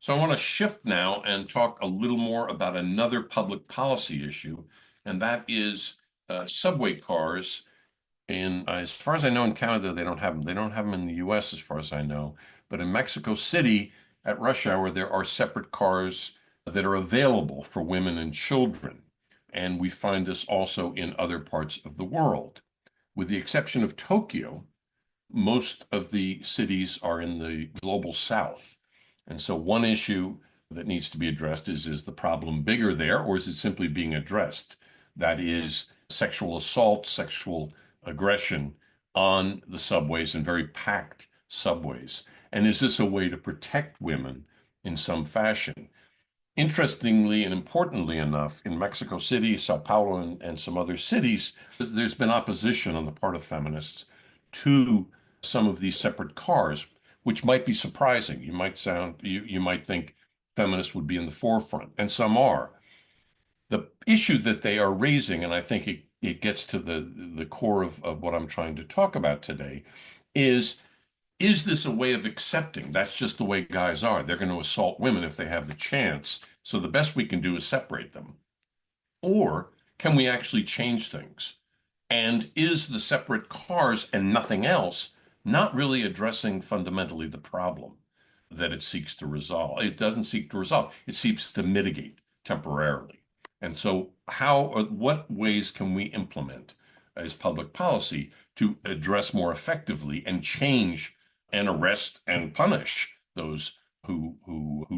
So I want to shift now and talk a little more about another public policy issue, and that is subway cars. As far as I know, in Canada, they don't have them. They don't have them in the US, as far as I know. But in Mexico City, at rush hour, there are separate cars that are available for women and children. And we find this also in other parts of the world. With the exception of Tokyo, most of the cities are in the global south. And so one issue that needs to be addressed is the problem bigger there, or is it simply being addressed? That is sexual assault, sexual aggression on the subways and very packed subways. And is this a way to protect women in some fashion? Interestingly and importantly enough, in Mexico City, Sao Paulo, and some other cities, there's been opposition on the part of feminists to some of these separate cars, which might be surprising. You might think feminists would be in the forefront, and some are. The issue that they are raising, and I think it gets to the core of what I'm trying to talk about today, is this a way of accepting that's just the way guys are? They're going to assault women if they have the chance. So the best we can do is separate them. Or can we actually change things? And is the separate cars and nothing else not really addressing fundamentally the problem that it seeks to resolve? It doesn't seek to resolve, it seeks to mitigate temporarily. And so, how or what ways can we implement as public policy to address more effectively and change and arrest and punish those who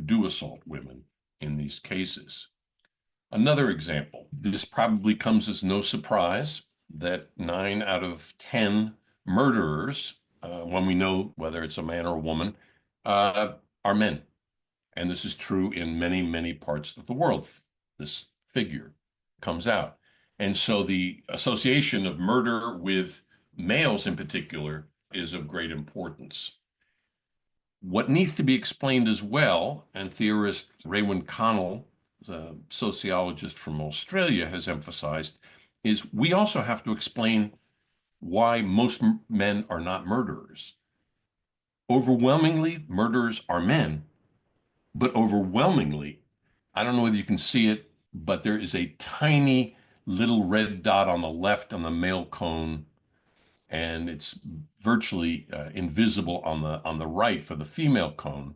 do assault women in these cases? Another example, this probably comes as no surprise that 9 out of 10 murderers, when we know whether it's a man or a woman, are men. And this is true in many, many parts of the world. This figure comes out. And so the association of murder with males in particular is of great importance. What needs to be explained as well, and theorist Raewyn Connell, a sociologist from Australia, has emphasized, is we also have to explain why most men are not murderers. Overwhelmingly, murderers are men, but overwhelmingly, I don't know whether you can see it, but there is a tiny little red dot on the left on the male cone, and it's virtually invisible on the right for the female cone.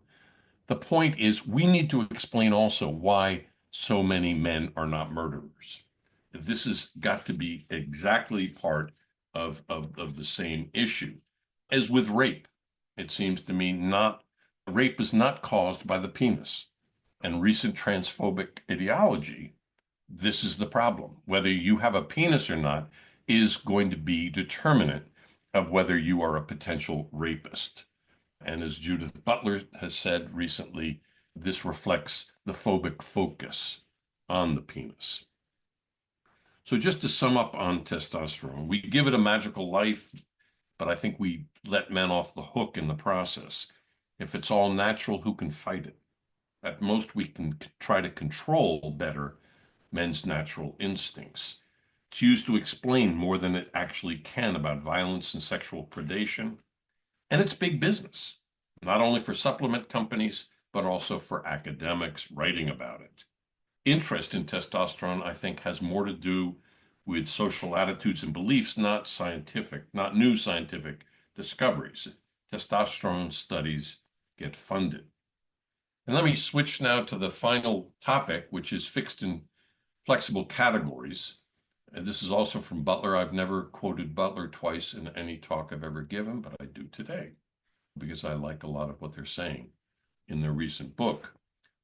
The point is, we need to explain also why so many men are not murderers. This has got to be exactly part of the same issue. As with rape, it seems to me not rape is not caused by the penis. And recent transphobic ideology, this is the problem. Whether you have a penis or not is going to be determinant of whether you are a potential rapist. And as Judith Butler has said recently, this reflects the phobic focus on the penis. So just to sum up on testosterone, we give it a magical life, but I think we let men off the hook in the process. If it's all natural, who can fight it? At most, we can try to control better men's natural instincts. It's used to explain more than it actually can about violence and sexual predation. And it's big business, not only for supplement companies, but also for academics writing about it. Interest in testosterone, I think, has more to do with social attitudes and beliefs, not new scientific discoveries. Testosterone studies get funded. And let me switch now to the final topic, which is fixed and flexible categories. And this is also from Butler. I've never quoted Butler twice in any talk I've ever given, but I do today because I like a lot of what they're saying in their recent book.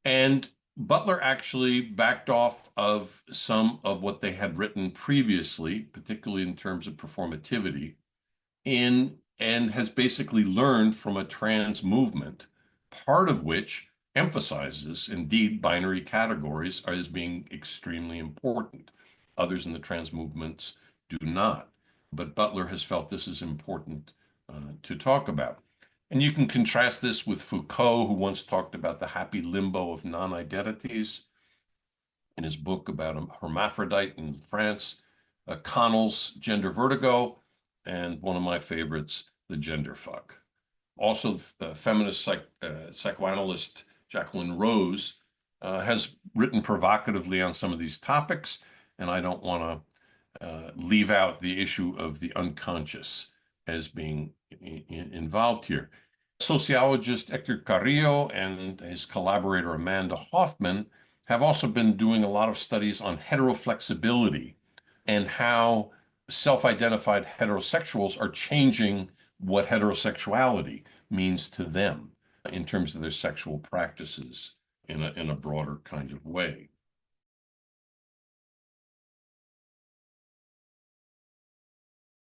And Butler actually backed off of some of what they had written previously, particularly in terms of performativity, and has basically learned from a trans movement, part of which emphasizes, indeed, binary categories as being extremely important. Others in the trans movements do not. But Butler has felt this is important to talk about. And you can contrast this with Foucault, who once talked about the happy limbo of non-identities in his book about a hermaphrodite in France, Connell's Gender Vertigo, and one of my favorites, The Gender Fuck. Also, feminist psychoanalyst Jacqueline Rose, has written provocatively on some of these topics, and I don't want to leave out the issue of the unconscious as being involved here. Sociologist Hector Carrillo and his collaborator Amanda Hoffman have also been doing a lot of studies on heteroflexibility and how self-identified heterosexuals are changing what heterosexuality means to them in terms of their sexual practices in a broader kind of way.